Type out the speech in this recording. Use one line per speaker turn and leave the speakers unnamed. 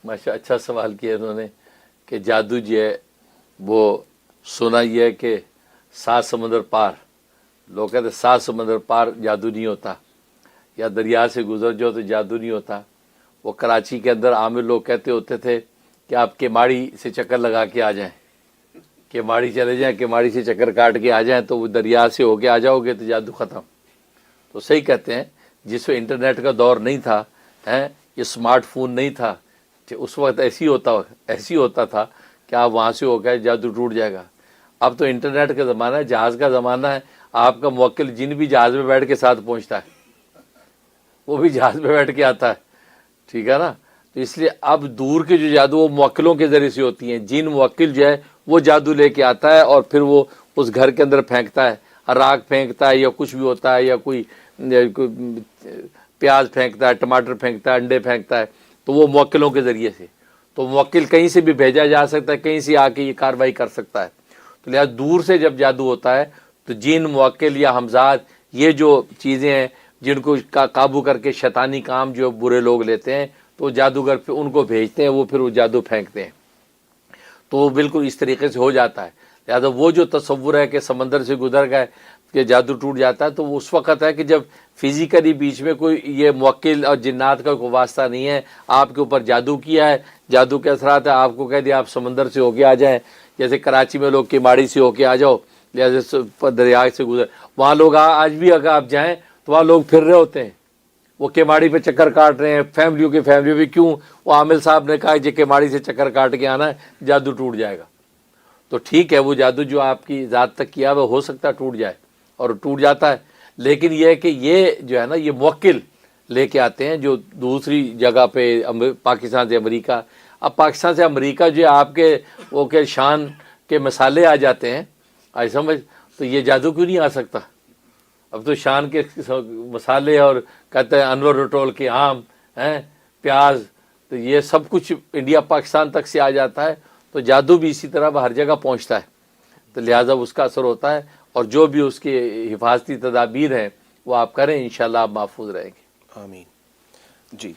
ماشاء اچھا سوال کیا انہوں نے کہ جادو جو ہے وہ سنا یہ ہے کہ 7 سمندر پار، لوگ کہتے ہیں 7 سمندر پار جادو نہیں ہوتا، یا دریا سے گزر جاؤ تو جادو نہیں ہوتا۔ وہ کراچی کے اندر عامر لوگ کہتے ہوتے تھے کہ آپ کیماڑی سے چکر لگا کے آ جائیں، کیماڑی چلے جائیں، کیماڑی سے چکر کاٹ کے آ جائیں تو وہ دریا سے ہو کے آ جاؤ گے تو جادو ختم۔ تو صحیح کہتے ہیں، جس وقت انٹرنیٹ کا دور نہیں تھا، یہ اسمارٹ فون نہیں تھا، اس وقت ایسی ہوتا تھا کہ آپ وہاں سے ہو گئے جادو ٹوٹ جائے گا۔ اب تو انٹرنیٹ کا زمانہ ہے، جہاز کا زمانہ ہے، آپ کا موکل جن بھی جہاز میں بیٹھ کے ساتھ پہنچتا ہے، وہ بھی جہاز میں بیٹھ کے آتا ہے، ٹھیک ہے نا۔ تو اس لیے اب دور کے جو جادو وہ موکلوں کے ذریعے سے ہوتی ہیں، جن موکل جو ہے وہ جادو لے کے آتا ہے اور پھر وہ اس گھر کے اندر پھینکتا ہے، راگ پھینکتا ہے یا کچھ بھی ہوتا ہے، یا کوئی پیاز پھینکتا ہے، ٹماٹر پھینکتا ہے، انڈے پھینکتا ہے، تو وہ موکلوں کے ذریعے سے۔ تو موکل کہیں سے بھی بھیجا جا سکتا ہے، کہیں سے آ کے یہ کارروائی کر سکتا ہے۔ تو لہٰذا دور سے جب جادو ہوتا ہے تو جن، موکل یا ہمزاد، یہ جو چیزیں ہیں جن کو قابو کر کے شیطانی کام جو برے لوگ لیتے ہیں تو جادوگر پھر ان کو بھیجتے ہیں، وہ پھر وہ جادو پھینکتے ہیں۔ تو وہ بالکل اس طریقے سے ہو جاتا ہے۔ لہٰذا وہ جو تصور ہے کہ سمندر سے گزر گئے کہ جادو ٹوٹ جاتا ہے، تو وہ اس وقت ہے کہ جب فزیکلی بیچ میں کوئی یہ موکل اور جنات کا کوئی واسطہ نہیں ہے، آپ کے اوپر جادو کیا ہے، جادو کے اثرات ہے، آپ کو کہہ دیا آپ سمندر سے ہو کے آ جائیں، جیسے کراچی میں لوگ کیماڑی سے ہو کے آ جاؤ، لہٰذا دریا سے گزر، وہاں لوگ آج بھی اگر آپ جائیں تو وہاں لوگ پھر رہے ہوتے ہیں، وہ کیماڑی پہ چکر کاٹ رہے ہیں، فیملیوں کی فیملی بھی، کیوں؟ وہ عامل صاحب نے کہا کہ کیماڑی سے چکر کاٹ کے آنا ہے، جادو ٹوٹ جائے گا۔ تو ٹھیک ہے، وہ جادو جو آپ کی ذات تک کیا وہ ہو سکتا ہے ٹوٹ جائے، اور ٹوٹ جاتا ہے، لیکن یہ ہے کہ یہ جو ہے نا یہ موکل لے کے آتے ہیں جو دوسری جگہ پہ، پاکستان سے امریکہ۔ اب پاکستان سے امریکہ جو ہے آپ کے وہ کہ شان کے مسالے آ جاتے ہیں، آج سمجھ، تو یہ جادو کیوں نہیں آ سکتا؟ اب تو شان کے مسالے اور کہتے ہیں انور رٹول کے آم ہیں، پیاز، تو یہ سب کچھ انڈیا پاکستان تک سے آ جاتا ہے، تو جادو بھی اسی طرح ہر جگہ پہنچتا ہے، تو لہٰذا اس کا اثر ہوتا ہے، اور جو بھی اس کی حفاظتی تدابیر ہیں وہ آپ کریں، انشاءاللہ آپ محفوظ رہیں گے۔
آمین۔ جی